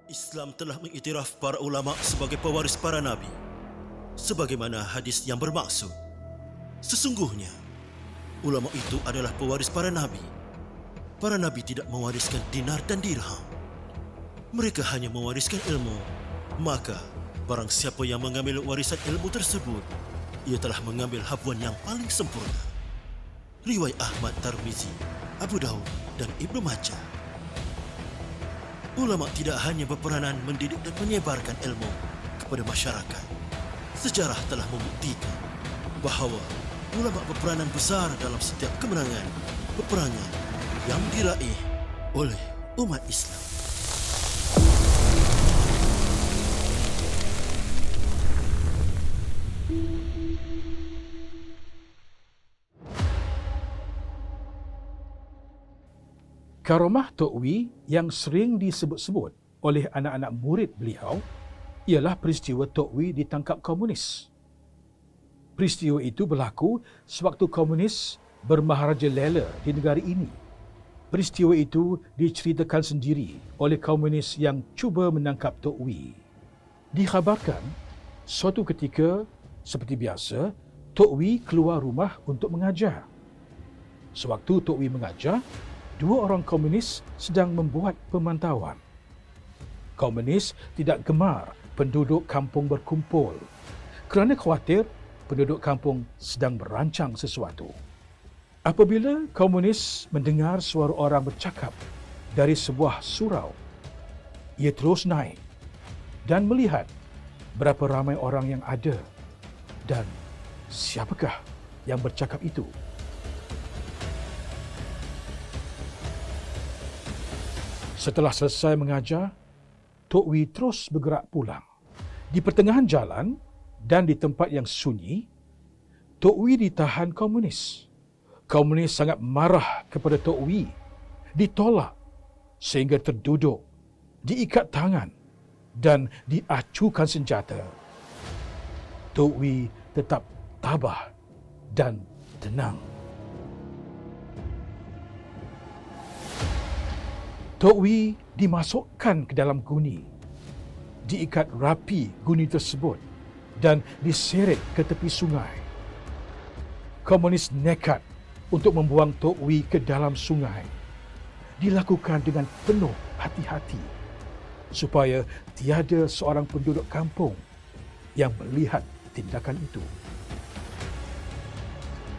Islam telah mengiktiraf para ulama sebagai pewaris para nabi. Sebagaimana hadis yang bermaksud, sesungguhnya ulama itu adalah pewaris para nabi. Para nabi tidak mewariskan dinar dan dirham. Mereka hanya mewariskan ilmu. Maka, barang siapa yang mengambil warisan ilmu tersebut, ia telah mengambil habuan yang paling sempurna. Riwayat Ahmad, Tirmizi, Abu Daud dan Ibnu Majah. Ulama tidak hanya berperanan mendidik dan menyebarkan ilmu kepada masyarakat. Sejarah telah membuktikan bahawa ulama berperanan besar dalam setiap kemenangan peperangan yang diraih oleh umat Islam. Karamah Tok Wee yang sering disebut-sebut oleh anak-anak murid beliau ialah peristiwa Tok Wee ditangkap komunis. Peristiwa itu berlaku sewaktu komunis bermaharaja lela di negara ini. Peristiwa itu diceritakan sendiri oleh komunis yang cuba menangkap Tok Wee. Dikhabarkan, suatu ketika, seperti biasa, Tok Wee keluar rumah untuk mengajar. Sewaktu Tok Wee mengajar, dua orang komunis sedang membuat pemantauan. Komunis tidak gemar penduduk kampung berkumpul kerana khawatir penduduk kampung sedang merancang sesuatu. Apabila komunis mendengar suara orang bercakap dari sebuah surau, ia terus naik dan melihat berapa ramai orang yang ada dan siapakah yang bercakap itu. Setelah selesai mengajar, Tok Wee terus bergerak pulang. Di pertengahan jalan dan di tempat yang sunyi, Tok Wee ditahan komunis. Komunis sangat marah kepada Tok Wee, ditolak sehingga terduduk, diikat tangan dan diacukan senjata. Tok Wee tetap tabah dan tenang. Tok Wee dimasukkan ke dalam guni, diikat rapi guni tersebut dan diseret ke tepi sungai. Komunis nekat untuk membuang Tok Wee ke dalam sungai. Dilakukan dengan penuh hati-hati supaya tiada seorang penduduk kampung yang melihat tindakan itu.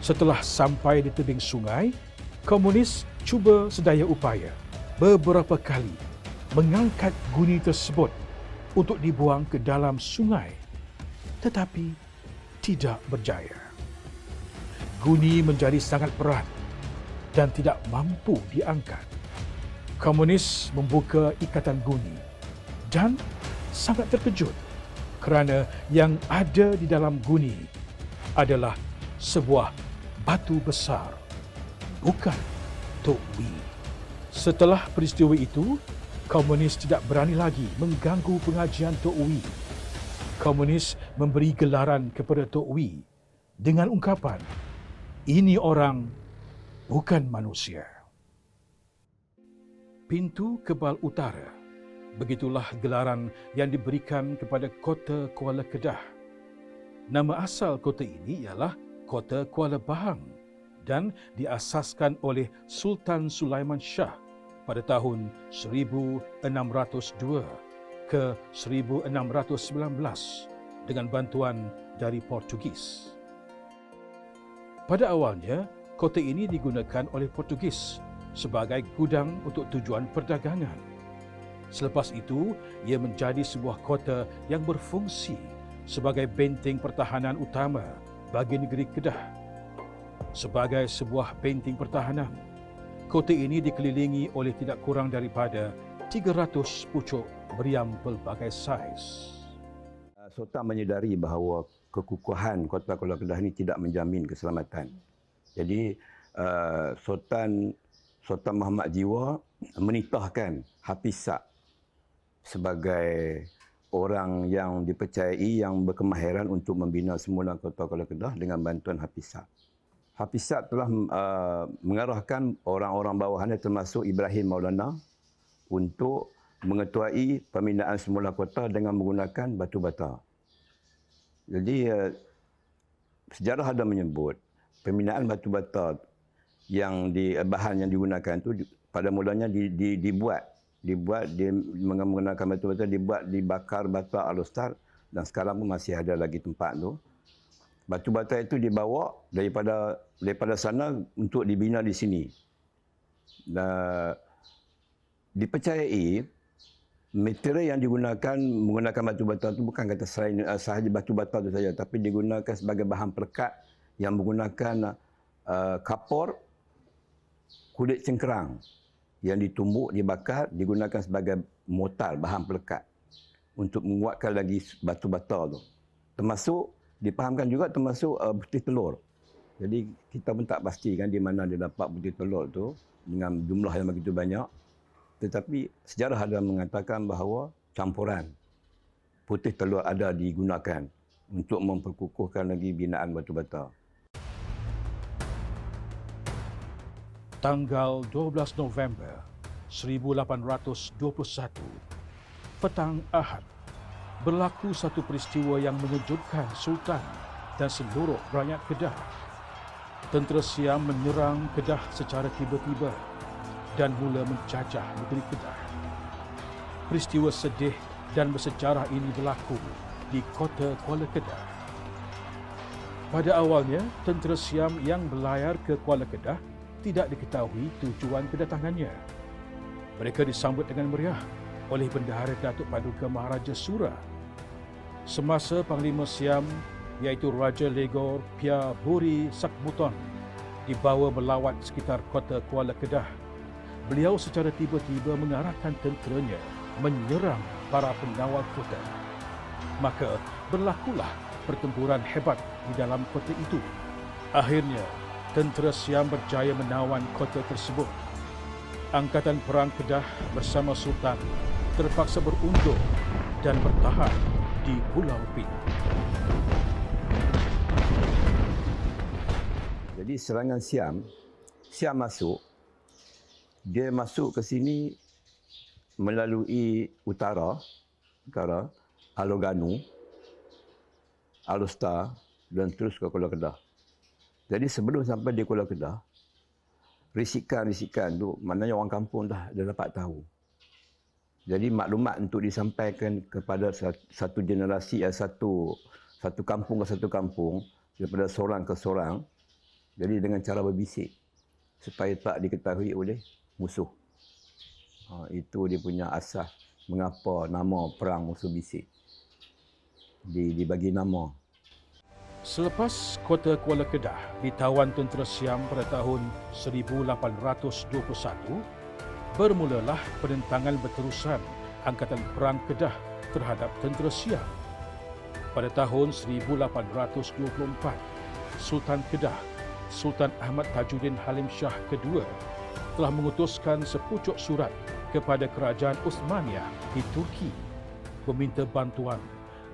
Setelah sampai di tebing sungai, komunis cuba sedaya upaya beberapa kali mengangkat guni tersebut untuk dibuang ke dalam sungai, tetapi tidak berjaya. Guni menjadi sangat berat dan tidak mampu diangkat. Komunis membuka ikatan guni dan sangat terkejut kerana yang ada di dalam guni adalah sebuah batu besar, bukan Tok Wee. Setelah peristiwa itu, komunis tidak berani lagi mengganggu pengajian Tok Wee. Komunis memberi gelaran kepada Tok Wee dengan ungkapan, "Ini orang bukan manusia." Pintu Kebal Utara, begitulah gelaran yang diberikan kepada kota Kuala Kedah. Nama asal kota ini ialah Kota Kuala Bahang dan diasaskan oleh Sultan Sulaiman Shah pada tahun 1602 ke 1619 dengan bantuan dari Portugis. Pada awalnya, kota ini digunakan oleh Portugis sebagai gudang untuk tujuan perdagangan. Selepas itu, ia menjadi sebuah kota yang berfungsi sebagai benteng pertahanan utama bagi negeri Kedah. Sebagai sebuah benteng pertahanan, kota ini dikelilingi oleh tidak kurang daripada 300 pucuk meriam pelbagai saiz. Sultan menyedari bahawa kekukuhan Kota Kuala Kedah ini tidak menjamin keselamatan. Jadi Sultan Muhammad Jiwa menitahkan Hafiz Sak sebagai orang yang dipercayai yang berkemahiran untuk membina semula Kota Kuala Kedah dengan bantuan Hafiz Sak. Hafiz Sak telah mengarahkan orang-orang bawahannya termasuk Ibrahim Maulana untuk mengetuai pembinaan semula kota dengan menggunakan batu bata. Jadi sejarah ada menyebut pembinaan batu bata yang bahan yang digunakan itu pada mulanya dibuat menggunakan batu bata, dibakar bata Alostar, dan sekarang pun masih ada lagi tempat tu. Batu bata itu dibawa daripada sana untuk dibina di sini. Dan dipercayai material yang digunakan menggunakan batu bata itu bukan kata sahaja batu bata itu saja, tapi digunakan sebagai bahan pelekat yang menggunakan kapur, kulit cengkerang yang ditumbuk, dibakar, digunakan sebagai mortar, bahan pelekat untuk menguatkan lagi batu bata tu. Termasuk dipahamkan juga termasuk putih telur. Jadi kita pun tak pastikan di mana dia dapat putih telur tu dengan jumlah yang begitu banyak. Tetapi sejarah ada mengatakan bahawa campuran putih telur ada digunakan untuk memperkukuhkan lagi binaan batu bata. Tanggal 12 November 1821, petang Ahad, berlaku satu peristiwa yang mengejutkan Sultan dan seluruh rakyat Kedah. Tentera Siam menyerang Kedah secara tiba-tiba dan mula menjajah negeri Kedah. Peristiwa sedih dan bersejarah ini berlaku di kota Kuala Kedah. Pada awalnya, tentera Siam yang berlayar ke Kuala Kedah tidak diketahui tujuan kedatangannya. Mereka disambut dengan meriah oleh Bendahara Datuk Paduka Maharaja Sura. Semasa Panglima Siam iaitu Raja Legor Pia Buri Sakmuton dibawa melawat sekitar kota Kuala Kedah, beliau secara tiba-tiba mengarahkan tenteranya menyerang para pengawal kota. Maka berlakulah pertempuran hebat di dalam kota itu. Akhirnya, tentera Siam berjaya menawan kota tersebut. Angkatan Perang Kedah bersama Sultan terpaksa berundur dan bertahan di Pulau Pin. Jadi serangan Siam masuk. Dia masuk ke sini melalui utara, Aloganu, Alostar dan terus ke Kuala Kedah. Jadi sebelum sampai di Kuala Kedah, risikan tu maknanya orang kampung dah dapat tahu. Jadi maklumat untuk disampaikan kepada satu generasi, satu kampung ke satu kampung, daripada seorang ke seorang. Jadi dengan cara berbisik supaya tak diketahui oleh musuh. Itu dia punya asas mengapa nama perang musuh bisik. Dibagi nama. Selepas kota Kuala Kedah ditawan tentera Siam pada tahun 1821, bermulalah penentangan berterusan Angkatan Perang Kedah terhadap tentera Siam. Pada tahun 1824, Sultan Kedah, Sultan Ahmad Tajuddin Halim Shah II telah mengutuskan sepucuk surat kepada Kerajaan Osmaniyah di Turki meminta bantuan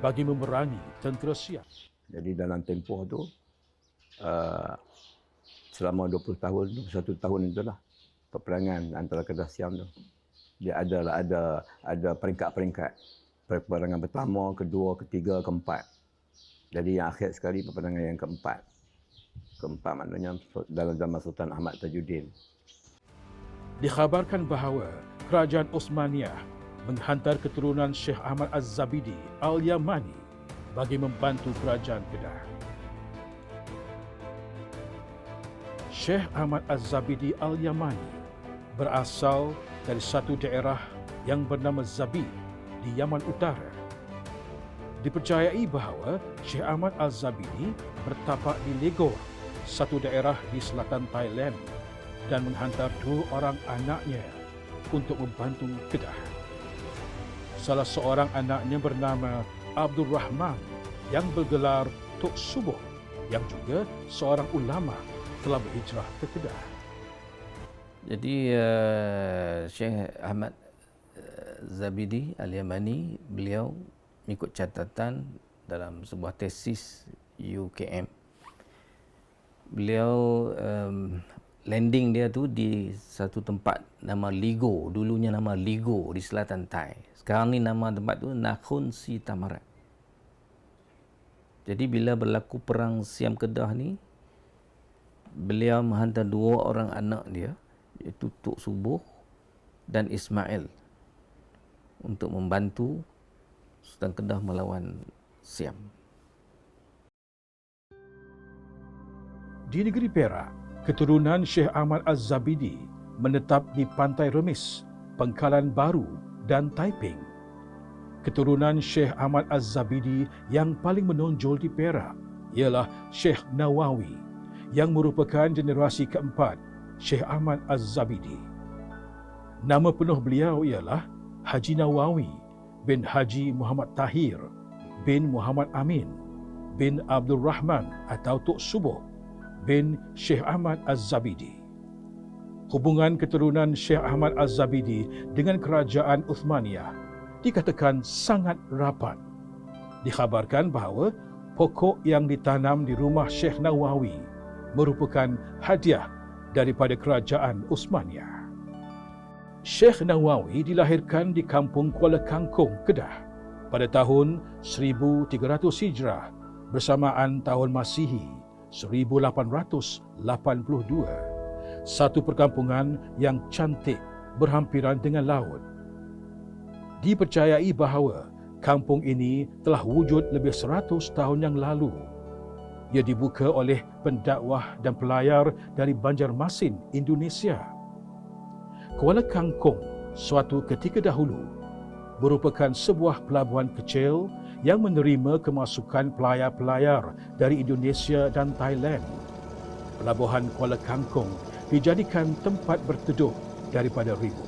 bagi memerangi tentera Siam. Jadi dalam tempoh tu selama 20 tahun, 21 tahun itulah peperangan antara Kedah Siam tu. Dia ada peringkat-peringkat. Peperangan pertama, kedua, ketiga, keempat. Jadi yang akhir sekali peperangan yang keempat. Keempat maknanya dalam zaman Sultan Ahmad Tajuddin. Dikhabarkan bahawa Kerajaan Osmaniyah menghantar keturunan Syekh Ahmad Az-Zabidi Al-Yamani bagi membantu kerajaan Kedah. Syekh Ahmad Az-Zabidi Al-Yamani berasal dari satu daerah yang bernama Zabid di Yaman Utara. Dipercayai bahawa Syekh Ahmad Al-Zabidi bertapak di Legor, satu daerah di selatan Thailand, dan menghantar 2 orang anaknya untuk membantu Kedah. Salah seorang anaknya bernama Abdul Rahman yang bergelar Tok Subuh, yang juga seorang ulama telah berhijrah ke Kedah. Jadi Syekh Ahmad Zabidi Al-Yamani, beliau mengikut catatan dalam sebuah tesis UKM, beliau landing dia tu di satu tempat nama Ligo, dulunya nama Ligo di selatan Thai. Sekarang ni nama tempat tu Nakhon Si Thammarat. Jadi bila berlaku perang Siam Kedah ni, beliau menghantar 2 orang anak dia, iaitu Tok Subuh dan Ismail, untuk membantu Sultan Kedah melawan Siam. Di negeri Perak, keturunan Syekh Ahmad Az-Zabidi menetap di Pantai Remis, Pengkalan Baru dan Taiping. Keturunan Syekh Ahmad Az-Zabidi yang paling menonjol di Perak ialah Syekh Nawawi yang merupakan generasi keempat Syekh Ahmad Az-Zabidi. Nama penuh beliau ialah Haji Nawawi bin Haji Muhammad Tahir bin Muhammad Amin bin Abdul Rahman atau Tok Subuh bin Syekh Ahmad Az-Zabidi. Hubungan keturunan Syekh Ahmad Az-Zabidi dengan kerajaan Uthmaniyah dikatakan sangat rapat. Dikhabarkan bahawa pokok yang ditanam di rumah Syekh Nawawi merupakan hadiah daripada kerajaan Uthmaniyah. Syekh Nawawi dilahirkan di kampung Kuala Kangkung, Kedah pada tahun 1300 Hijrah bersamaan tahun Masihi 1882. Satu perkampungan yang cantik berhampiran dengan laut. Dipercayai bahawa kampung ini telah wujud lebih 100 tahun yang lalu. Ia dibuka oleh pendakwah dan pelayar dari Banjarmasin, Indonesia. Kuala Kangkung suatu ketika dahulu merupakan sebuah pelabuhan kecil yang menerima kemasukan pelayar-pelayar dari Indonesia dan Thailand. Pelabuhan Kuala Kangkung dijadikan tempat berteduh daripada ribut.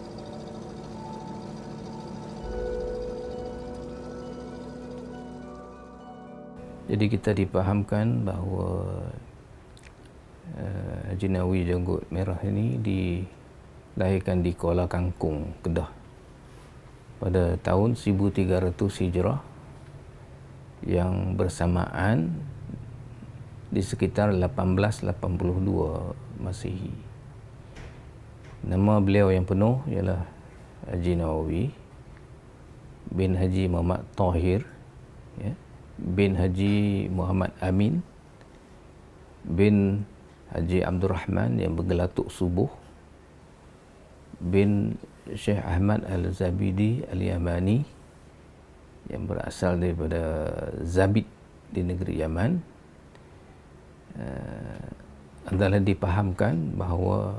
Jadi kita dipahamkan bahawa Haji Nawawi Janggut Merah ini dilahirkan di Kuala Kangkung, Kedah pada tahun 1300 Hijrah yang bersamaan di sekitar 1882 Masihi. Nama beliau yang penuh ialah Haji Nawawi bin Haji Muhammad Tahir, ya, bin Haji Muhammad Amin bin Haji Abdul Rahman yang bergelar Tok Subuh bin Syekh Ahmad Al-Zabidi Al-Yamani yang berasal daripada Zabid di negeri Yaman. Adalah dipahamkan bahawa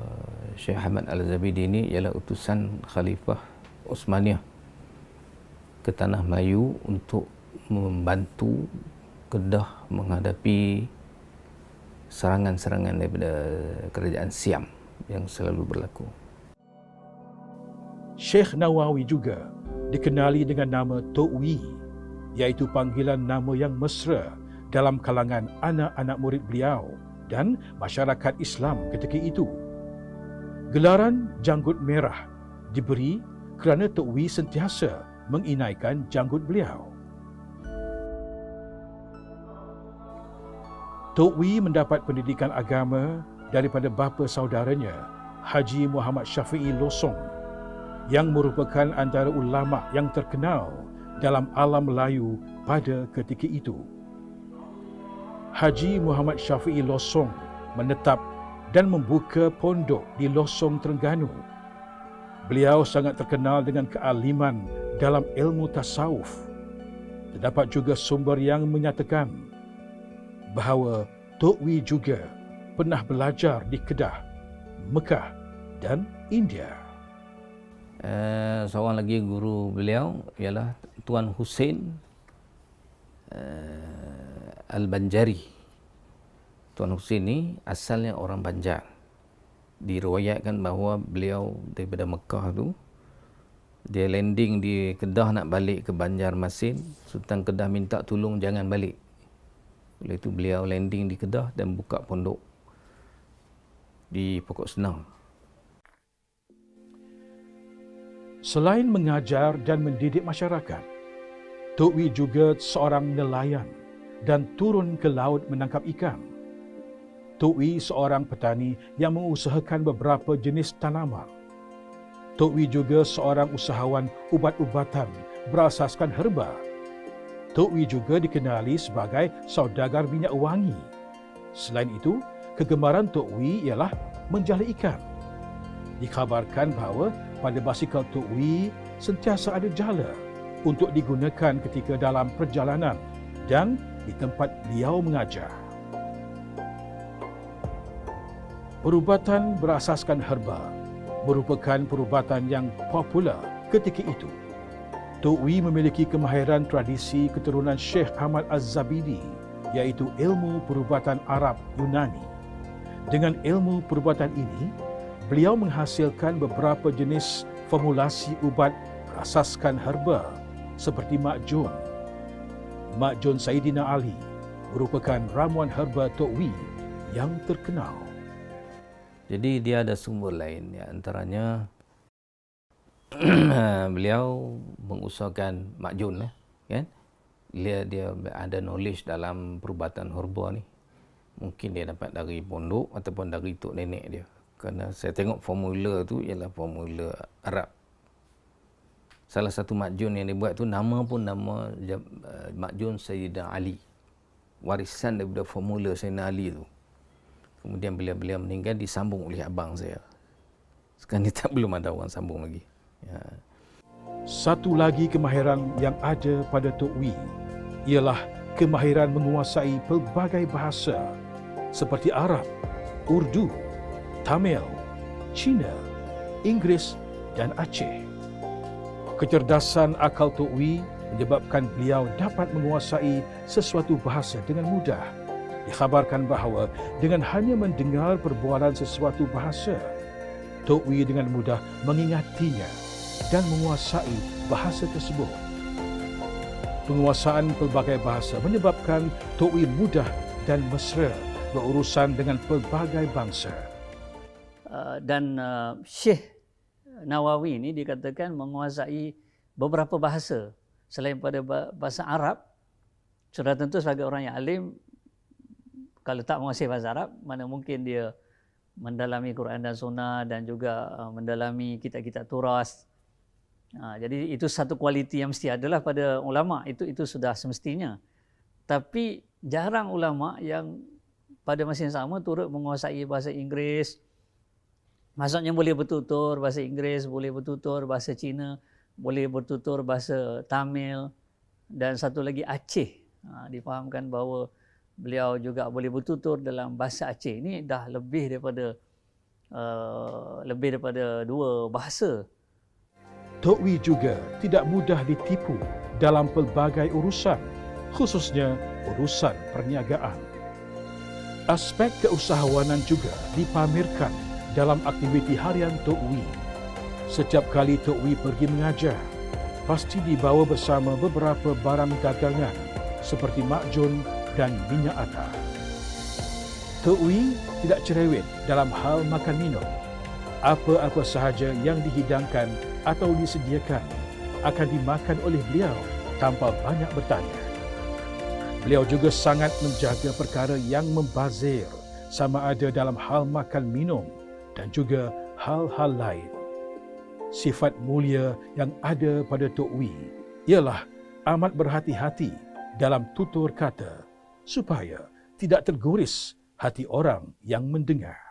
Syekh Ahmad Al-Zabidi ini ialah utusan Khalifah Uthmaniyah ke Tanah Melayu untuk membantu Kedah menghadapi serangan-serangan daripada kerajaan Siam yang selalu berlaku. Syekh Nawawi juga dikenali dengan nama Tok Wi, iaitu panggilan nama yang mesra dalam kalangan anak-anak murid beliau dan masyarakat Islam ketika itu. Gelaran Janggut Merah diberi kerana Tok Wi sentiasa menginaikan janggut beliau. Tok Wi mendapat pendidikan agama daripada bapa saudaranya, Haji Muhammad Syafi'i Losong, yang merupakan antara ulama yang terkenal dalam alam Melayu pada ketika itu. Haji Muhammad Syafi'i Losong menetap dan membuka pondok di Losong, Terengganu. Beliau sangat terkenal dengan kealiman dalam ilmu tasawuf. Terdapat juga sumber yang menyatakan bahawa Tok Wi juga pernah belajar di Kedah, Mekah dan India. Seorang lagi guru beliau ialah Tuan Hussein Al-Banjari. Tuan Hussein ni asalnya orang Banjar. Diriwayatkan bahawa beliau daripada Mekah tu, dia landing di Kedah nak balik ke Banjarmasin. Sultan Kedah minta tolong jangan balik. Oleh itu beliau landing di Kedah dan buka pondok di Pokok Senang. Selain mengajar dan mendidik masyarakat, Tok Wi juga seorang nelayan dan turun ke laut menangkap ikan. Tok Wee seorang petani yang mengusahakan beberapa jenis tanaman. Tok Wee juga seorang usahawan ubat-ubatan berasaskan herba. Tok Wee juga dikenali sebagai saudagar minyak wangi. Selain itu, kegemaran Tok Wee ialah menjala ikan. Dikhabarkan bahawa pada basikal Tok Wee sentiasa ada jala untuk digunakan ketika dalam perjalanan dan di tempat beliau mengajar. Perubatan berasaskan herba merupakan perubatan yang popular ketika itu. Tok Wee memiliki kemahiran tradisi keturunan Syekh Ahmad Az-Zabidi, iaitu ilmu perubatan Arab Yunani. Dengan ilmu perubatan ini, beliau menghasilkan beberapa jenis formulasi ubat berasaskan herba seperti makjun. Makjun Saidina Ali merupakan ramuan herba Tok Wee yang terkenal. Jadi dia ada sumber lain, ya, antaranya beliau mengusahakan makjun, kan? Dia ada knowledge dalam perubatan herba ni. Mungkin dia dapat dari pondok ataupun dari tok nenek dia. Kerana saya tengok formula tu ialah formula Arab. Salah satu makjun yang dibuat tu nama pun nama makjun Sayyidina Ali. Warisan daripada formula Sayyidina Ali tu. Kemudian beliau meninggal disambung oleh abang saya. Sekarang ni belum ada orang sambung lagi. Ya. Satu lagi kemahiran yang ada pada Tok Wee ialah kemahiran menguasai pelbagai bahasa seperti Arab, Urdu, Tamil, Cina, Inggeris dan Aceh. Kecerdasan akal Tok Wee menyebabkan beliau dapat menguasai sesuatu bahasa dengan mudah. Dikhabarkan bahawa dengan hanya mendengar perbualan sesuatu bahasa, Tok Wee dengan mudah mengingatinya dan menguasai bahasa tersebut. Penguasaan pelbagai bahasa menyebabkan Tok Wee mudah dan mesra berurusan dengan pelbagai bangsa. Dan Syekh Nawawi ini dikatakan menguasai beberapa bahasa selain pada bahasa Arab. Sudah tentu sebagai orang yang alim, kalau tak menguasai bahasa Arab, mana mungkin dia mendalami Quran dan Sunnah dan juga mendalami kitab-kitab turas. Jadi itu satu kualiti yang mesti adalah pada ulama, itu sudah semestinya. Tapi jarang ulama yang pada masa yang sama turut menguasai bahasa Inggeris. Maksudnya boleh bertutur bahasa Inggeris, boleh bertutur bahasa Cina, boleh bertutur bahasa Tamil dan satu lagi Aceh. Difahamkan bahawa beliau juga boleh bertutur dalam bahasa Aceh. Ini dah lebih daripada dua bahasa. Tok Wee juga tidak mudah ditipu dalam pelbagai urusan, khususnya urusan perniagaan. Aspek keusahawanan juga dipamerkan dalam aktiviti harian Tok Wee. Setiap kali Tok Wee pergi mengajar, pasti dibawa bersama beberapa barang dagangan seperti makjun dan minyak atah. Tok Wee tidak cerewet dalam hal makan minum. Apa-apa sahaja yang dihidangkan atau disediakan akan dimakan oleh beliau tanpa banyak bertanya. Beliau juga sangat menjaga perkara yang membazir, sama ada dalam hal makan minum dan juga hal-hal lain. Sifat mulia yang ada pada Tok Wee ialah amat berhati-hati dalam tutur kata supaya tidak terguris hati orang yang mendengar.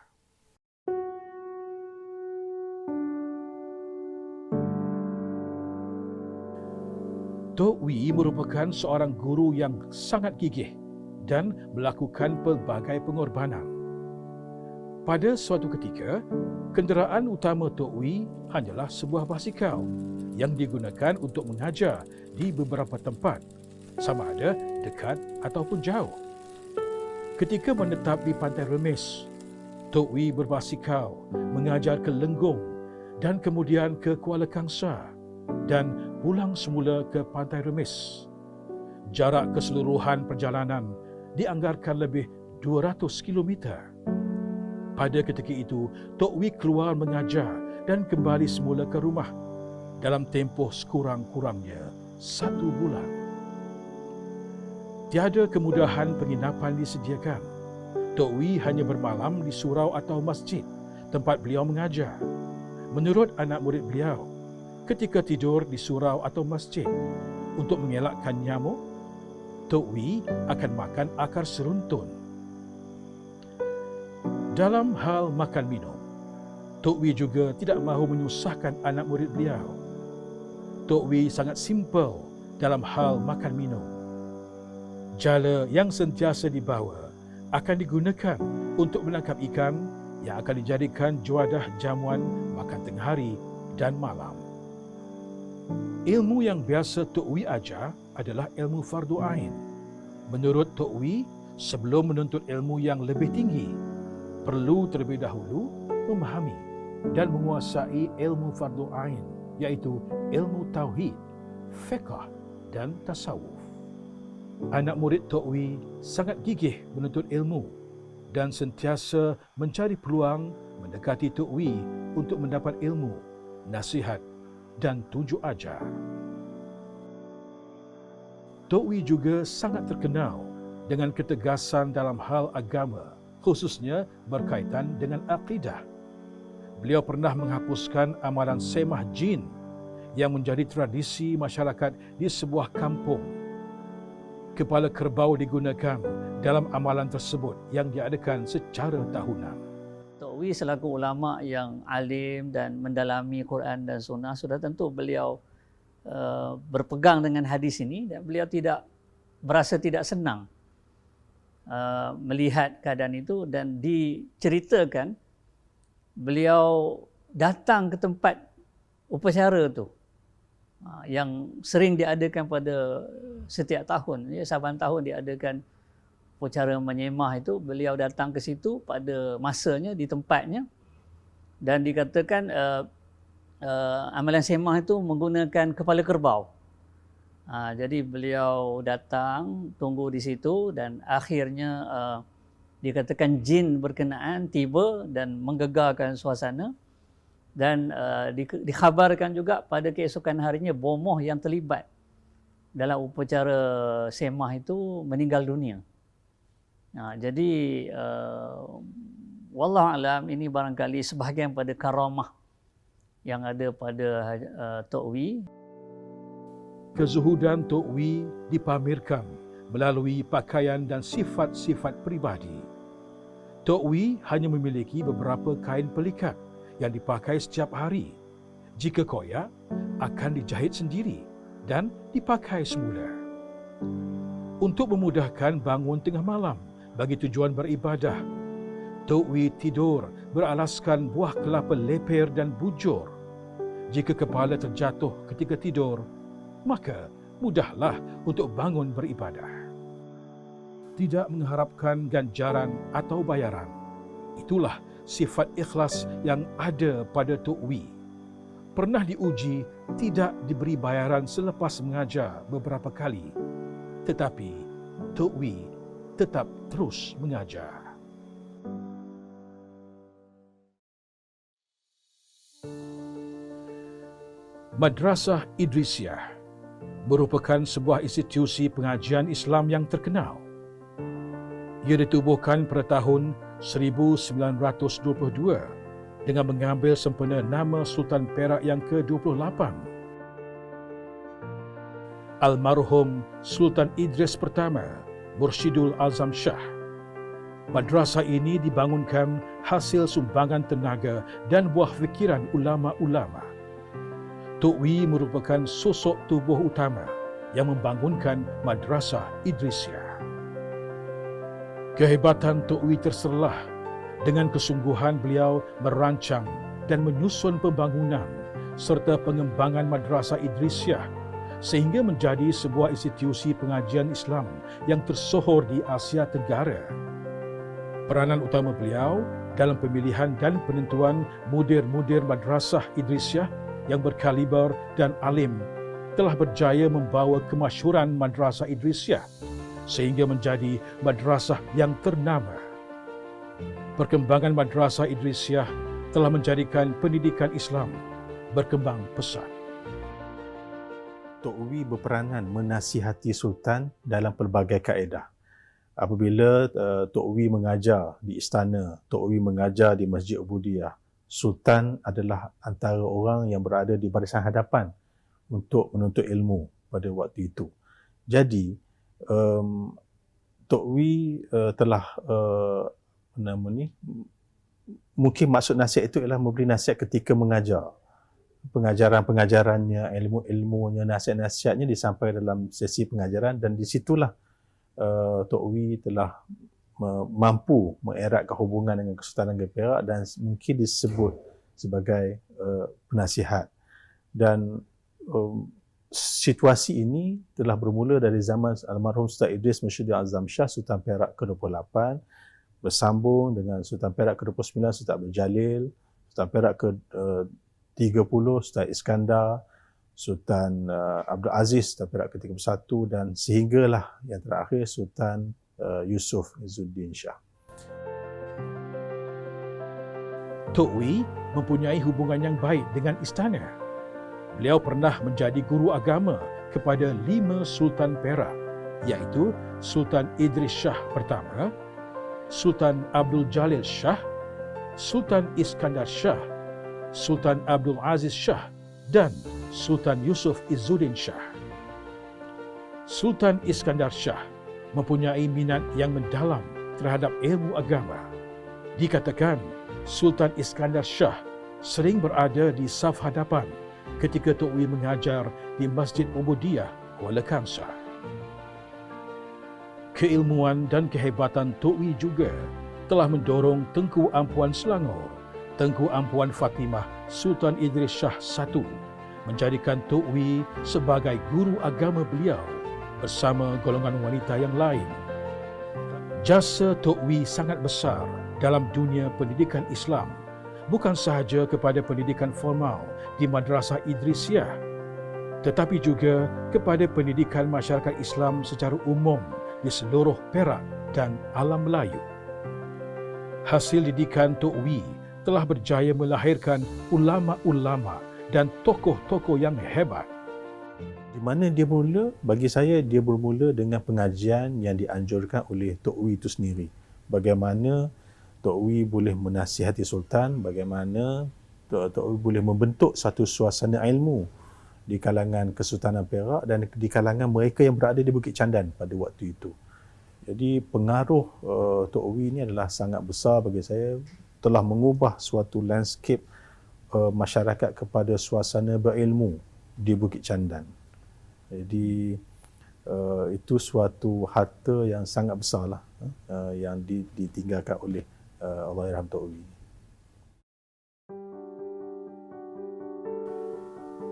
Tok Wee merupakan seorang guru yang sangat gigih dan melakukan pelbagai pengorbanan. Pada suatu ketika, kenderaan utama Tok Wee hanyalah sebuah basikal yang digunakan untuk mengajar di beberapa tempat, sama ada dekat ataupun jauh. Ketika menetap di Pantai Remis, Tok Wee berbasikal mengajar ke Lenggong dan kemudian ke Kuala Kangsar dan pulang semula ke Pantai Remis. Jarak keseluruhan perjalanan dianggarkan lebih 200 km. Pada ketika itu, Tok Wee keluar mengajar dan kembali semula ke rumah dalam tempoh sekurang-kurangnya 1 bulan. Tiada kemudahan penginapan disediakan. Tok Wee hanya bermalam di surau atau masjid tempat beliau mengajar. Menurut anak murid beliau, ketika tidur di surau atau masjid untuk mengelakkan nyamuk, Tok Wee akan makan akar seruntun. Dalam hal makan minum, Tok Wee juga tidak mahu menyusahkan anak murid beliau. Tok Wee sangat simple dalam hal makan minum. Jala yang sentiasa dibawa akan digunakan untuk menangkap ikan yang akan dijadikan juadah jamuan makan tengah hari dan malam. Ilmu yang biasa Tok Wee ajar adalah ilmu fardu ain. Menurut Tok Wee, sebelum menuntut ilmu yang lebih tinggi, perlu terlebih dahulu memahami dan menguasai ilmu fardu ain, iaitu ilmu tauhid, fiqh dan tasawuf. Anak murid Tok Wee sangat gigih menuntut ilmu dan sentiasa mencari peluang mendekati Tok Wee untuk mendapat ilmu, nasihat dan tunjuk ajar. Tok Wee juga sangat terkenal dengan ketegasan dalam hal agama, khususnya berkaitan dengan akidah. Beliau pernah menghapuskan amalan semah jin yang menjadi tradisi masyarakat di sebuah kampung. Kepala kerbau digunakan dalam amalan tersebut yang diadakan secara tahunan. Tok Wee selaku ulama yang alim dan mendalami Quran dan Sunnah, sudah tentu beliau berpegang dengan hadis ini dan beliau tidak berasa tidak senang melihat keadaan itu, dan diceritakan beliau datang ke tempat upacara itu yang sering diadakan pada setiap tahun, ya, saban tahun diadakan upacara menyemah itu. Beliau datang ke situ pada masanya di tempatnya, dan dikatakan amalan semah itu menggunakan kepala kerbau. Jadi beliau datang, tunggu di situ, dan akhirnya dikatakan jin berkenaan tiba dan menggegarkan suasana. Dan dikhabarkan juga pada keesokan harinya bomoh yang terlibat dalam upacara semah itu meninggal dunia. Jadi wallahualam, ini barangkali sebahagian pada karamah yang ada pada Tok Wee. Kezuhudan Tok Wee dipamerkan melalui pakaian dan sifat-sifat peribadi. Tok Wee hanya memiliki beberapa kain pelikat yang dipakai setiap hari. Jika koyak, akan dijahit sendiri dan dipakai semula. Untuk memudahkan bangun tengah malam bagi tujuan beribadah, Tok Wee tidur beralaskan buah kelapa lepir dan bujur. Jika kepala terjatuh ketika tidur, maka mudahlah untuk bangun beribadah. Tidak mengharapkan ganjaran atau bayaran. Itulah sifat ikhlas yang ada pada Tok Wee. Pernah diuji tidak diberi bayaran selepas mengajar beberapa kali, tetapi Tok Wee tetap terus mengajar. Madrasah Idrisiyah merupakan sebuah institusi pengajian Islam yang terkenal. Ia ditubuhkan pada tahun 1922 dengan mengambil sempena nama Sultan Perak yang ke-28. Almarhum Sultan Idris pertama, Mursyidul Azam Shah. Madrasah ini dibangunkan hasil sumbangan tenaga dan buah fikiran ulama-ulama. Tok Wee merupakan sosok tubuh utama yang membangunkan Madrasah Idrisiyah. Kehebatan Tok Wee terserlah dengan kesungguhan beliau merancang dan menyusun pembangunan serta pengembangan Madrasah Idrisiyah sehingga menjadi sebuah institusi pengajian Islam yang tersohor di Asia Tenggara. Peranan utama beliau dalam pemilihan dan penentuan mudir-mudir Madrasah Idrisiyah yang berkaliber dan alim telah berjaya membawa kemasyhuran Madrasah Idrisiyah sehingga menjadi madrasah yang ternama. Perkembangan Madrasah Idrisiyah telah menjadikan pendidikan Islam berkembang pesat. Tok Wee berperanan menasihati Sultan dalam pelbagai kaedah. apabila Tok Wee mengajar di istana, Tok Wee mengajar di Masjid Ubudiyah, Sultan adalah antara orang yang berada di barisan hadapan untuk menuntut ilmu pada waktu itu. Jadi, Tok Wee telah mungkin maksud nasihat itu ialah memberi nasihat ketika mengajar. Pengajaran-pengajarannya, ilmu-ilmunya, nasihat-nasihatnya disampaikan dalam sesi pengajaran, dan di situlah Tok Wee telah mampu mengeratkan hubungan dengan Kesultanan Negeri Perak dan mungkin disebut sebagai penasihat. Dan situasi ini telah bermula dari zaman almarhum Sultan Idris Masyuddin Azam Shah, Sultan Perak ke-28, bersambung dengan Sultan Perak ke-29, Sultan Abdul Jalil, Sultan Perak ke-30, Sultan Iskandar, Sultan Abdul Aziz, Sultan Perak ke-31, dan sehinggalah yang terakhir Sultan Yusuf Izzuddin Shah. Tok Wee mempunyai hubungan yang baik dengan istana. Beliau pernah menjadi guru agama kepada 5 Sultan Perak, iaitu Sultan Idris Shah pertama, Sultan Abdul Jalil Shah, Sultan Iskandar Shah, Sultan Abdul Aziz Shah, dan Sultan Yusuf Izzuddin Shah. Sultan Iskandar Shah mempunyai minat yang mendalam terhadap ilmu agama. Dikatakan Sultan Iskandar Shah sering berada di saf hadapan ketika Tok Wee mengajar di Masjid Ubudiyah, Kuala Kangsar. Keilmuan dan kehebatan Tok Wee juga telah mendorong Tengku Ampuan Selangor, Tengku Ampuan Fatimah Sultan Idris Shah I menjadikan Tok Wee sebagai guru agama beliau bersama golongan wanita yang lain. Jasa Tok Wee sangat besar dalam dunia pendidikan Islam, bukan sahaja kepada pendidikan formal di Madrasah Idrisiyah, tetapi juga kepada pendidikan masyarakat Islam secara umum di seluruh Perak dan alam Melayu. Hasil didikan Tok Wee telah berjaya melahirkan ulama-ulama dan tokoh-tokoh yang hebat. Di mana dia bermula? Bagi saya, dia bermula dengan pengajian yang dianjurkan oleh Tok Wee itu sendiri. Bagaimana Tok Wee boleh menasihati Sultan, bagaimana Tok Wee boleh membentuk satu suasana ilmu di kalangan Kesultanan Perak dan di kalangan mereka yang berada di Bukit Candan pada waktu itu. Jadi pengaruh Tok Wee ini adalah sangat besar bagi saya, telah mengubah suatu landscape masyarakat kepada suasana berilmu di Bukit Candan. Jadi itu suatu harta yang sangat besarlah yang ditinggalkan oleh Allahyarham Tok Wee.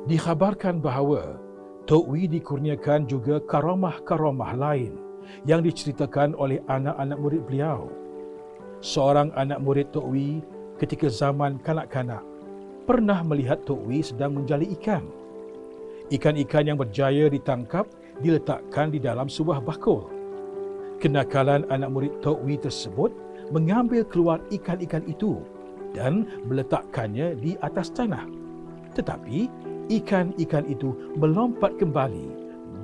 Dikhabarkan bahawa Tok Wee dikurniakan juga karamah-karamah lain yang diceritakan oleh anak-anak murid beliau. Seorang anak murid Tok Wee ketika zaman kanak-kanak pernah melihat Tok Wee sedang menjali ikan. Ikan-ikan yang berjaya ditangkap diletakkan di dalam sebuah bakul. Kenakalan anak murid Tok Wee tersebut mengambil keluar ikan-ikan itu dan meletakkannya di atas tanah. Tetapi ikan-ikan itu melompat kembali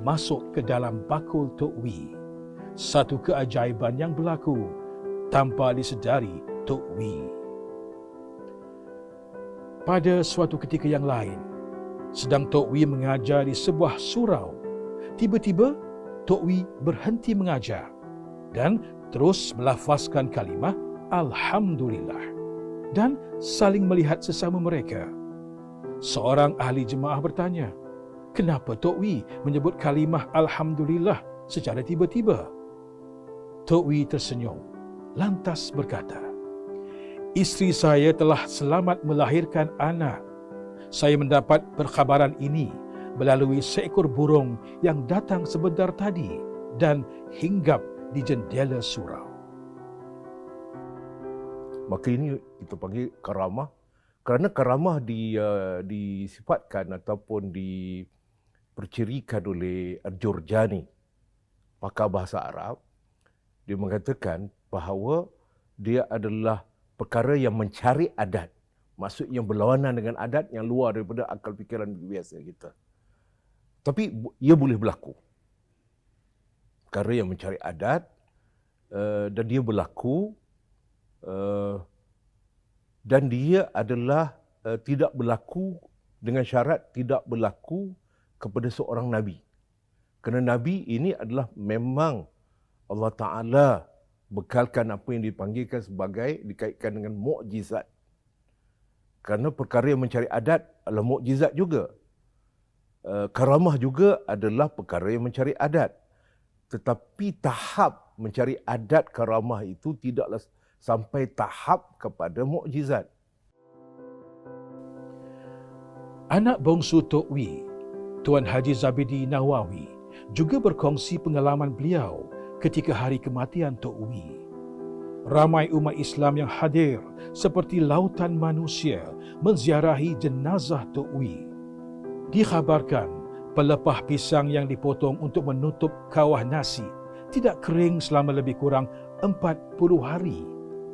masuk ke dalam bakul Tok Wee. Satu keajaiban yang berlaku tanpa disedari Tok Wee. Pada suatu ketika yang lain, sedang Tok Wee mengajar di sebuah surau, tiba-tiba Tok Wee berhenti mengajar dan terus melafazkan kalimah Alhamdulillah dan saling melihat sesama mereka. Seorang ahli jemaah bertanya, kenapa Tok Wee menyebut kalimah Alhamdulillah secara tiba-tiba? Tok Wee tersenyum, lantas berkata, isteri saya telah selamat melahirkan anak. Saya mendapat perkhabaran ini melalui seekor burung yang datang sebentar tadi dan hinggap di jendela surau. Maka ini kita panggil karamah, kerana karamah disifatkan ataupun dipercirikan oleh Al-Jurjani, pakar bahasa Arab. Dia mengatakan bahawa dia adalah perkara yang mencari adat. Maksud yang berlawanan dengan adat yang luar daripada akal fikiran biasa kita. Tapi ia boleh berlaku. Perkara yang mencari adat dan dia berlaku, dan dia adalah tidak berlaku dengan syarat tidak berlaku kepada seorang Nabi. Kerana Nabi ini adalah memang Allah Ta'ala bekalkan apa yang dipanggilkan sebagai dikaitkan dengan mukjizat. Kerana perkara yang mencari adat adalah mukjizat juga. Karamah juga adalah perkara yang mencari adat. Tetapi tahap mencari adat karamah itu tidaklah sampai tahap kepada mukjizat. Anak bongsu Tok Wee, Tuan Haji Zabidi Nawawi, juga berkongsi pengalaman beliau ketika hari kematian Tok Wee. Ramai umat Islam yang hadir seperti lautan manusia menziarahi jenazah Tok Wee. Dikhabarkan pelepah pisang yang dipotong untuk menutup kawah nasi tidak kering selama lebih kurang 40 hari,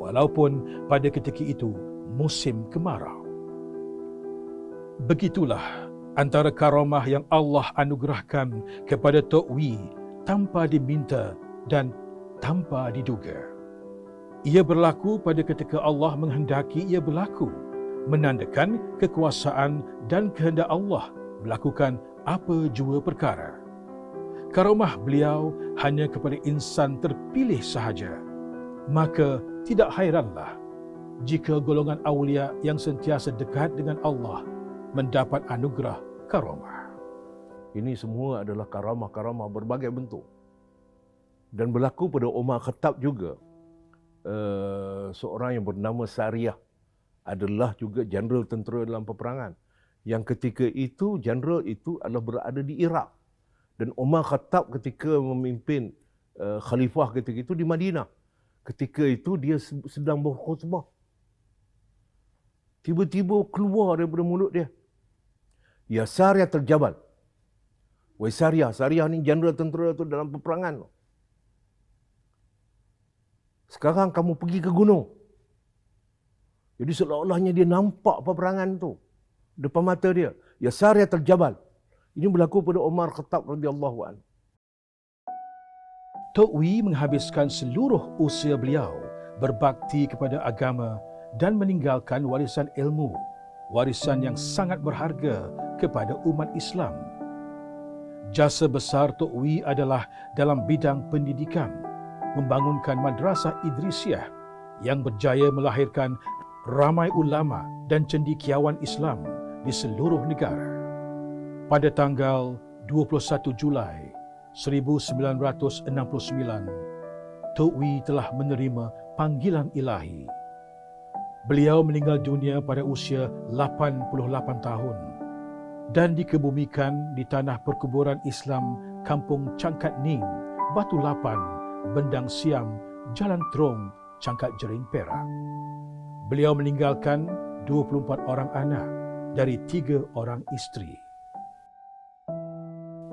walaupun pada ketika itu musim kemarau. Begitulah antara karamah yang Allah anugerahkan kepada Tok Wee tanpa diminta dan tanpa diduga. Ia berlaku pada ketika Allah menghendaki ia berlaku, menandakan kekuasaan dan kehendak Allah melakukan apa jua perkara. Karamah beliau hanya kepada insan terpilih sahaja. Maka tidak hairanlah jika golongan awliya yang sentiasa dekat dengan Allah mendapat anugerah karamah. Ini semua adalah karamah-karamah berbagai bentuk. Dan berlaku pada Umar Khattab juga. Seorang yang bernama Sariyah adalah juga jeneral tentera dalam peperangan. Yang ketika itu, jeneral itu adalah berada di Iraq. Dan Umar Khattab ketika memimpin khalifah ketika itu di Madinah. Ketika itu dia sedang berkhutbah. Tiba-tiba keluar daripada mulut dia, "Ya Sariyah terjabal." Wahai Sariyah, Sariyah ni jeneral tentera tu dalam peperangan. Sekarang kamu pergi ke gunung. Jadi seolah-olahnya dia nampak peperangan tu depan mata dia. Ya Sariyah terjabal. Ini berlaku pada Umar Khattab radhiyallahu anhu. Tok Wee menghabiskan seluruh usia beliau berbakti kepada agama dan meninggalkan warisan ilmu, warisan yang sangat berharga kepada umat Islam. Jasa besar Tok Wee adalah dalam bidang pendidikan, membangunkan Madrasah Idrisiyah yang berjaya melahirkan ramai ulama dan cendekiawan Islam di seluruh negara. Pada tanggal 21 Julai 1969, Tok Wee telah menerima panggilan ilahi. Beliau meninggal dunia pada usia 88 tahun dan dikebumikan di tanah perkuburan Islam Kampung Cangkat Ning, Batu Lapan, Bendang Siam, Jalan Terong, Cangkat Jering, Perak. Beliau meninggalkan 24 orang anak dari 3 orang isteri.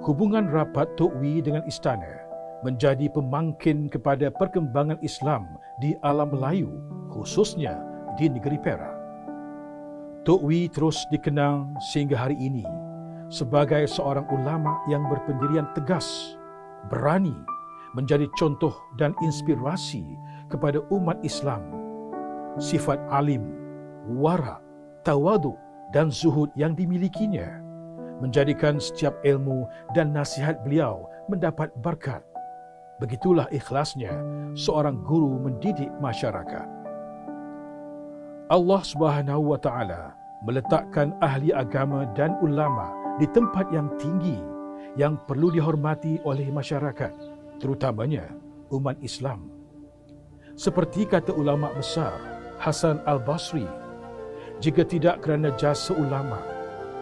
Hubungan rapat Tok Wee dengan istana menjadi pemangkin kepada perkembangan Islam di alam Melayu, khususnya di negeri Perak. Tok Wee terus dikenang sehingga hari ini sebagai seorang ulama yang berpendirian tegas, berani, menjadi contoh dan inspirasi kepada umat Islam. Sifat alim, wara, tawadu dan zuhud yang dimilikinya menjadikan setiap ilmu dan nasihat beliau mendapat berkat. Begitulah ikhlasnya seorang guru mendidik masyarakat. Allah Subhanahu wa Ta'ala meletakkan ahli agama dan ulama di tempat yang tinggi yang perlu dihormati oleh masyarakat, terutamanya umat Islam. Seperti kata ulama besar Hasan Al-Basri, jika tidak kerana jasa ulama,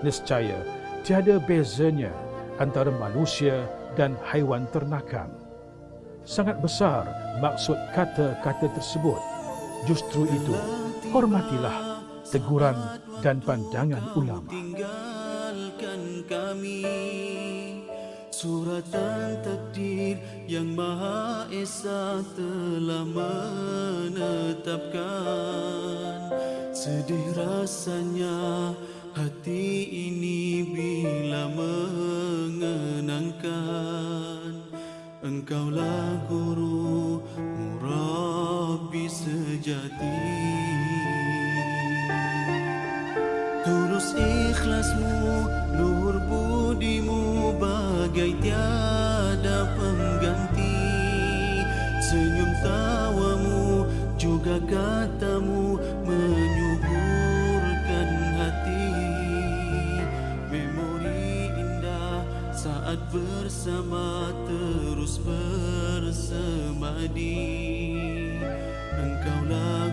nescaya tiada bezanya antara manusia dan haiwan ternakan. Sangat besar maksud kata-kata tersebut. Justru itu, hormatilah teguran dan pandangan ulama. Tinggalkan kami, suratan takdir yang Maha Esa telah menetapkan. Sedih rasanya hati ini bila mengenangkan Engkaulah guru sejati. Tulus ikhlasmu, luhur budimu, bagai tiada pengganti. Senyum tawamu, juga katamu, menyuburkan hati. Memori indah saat bersama terus bersemadi. Engkaulah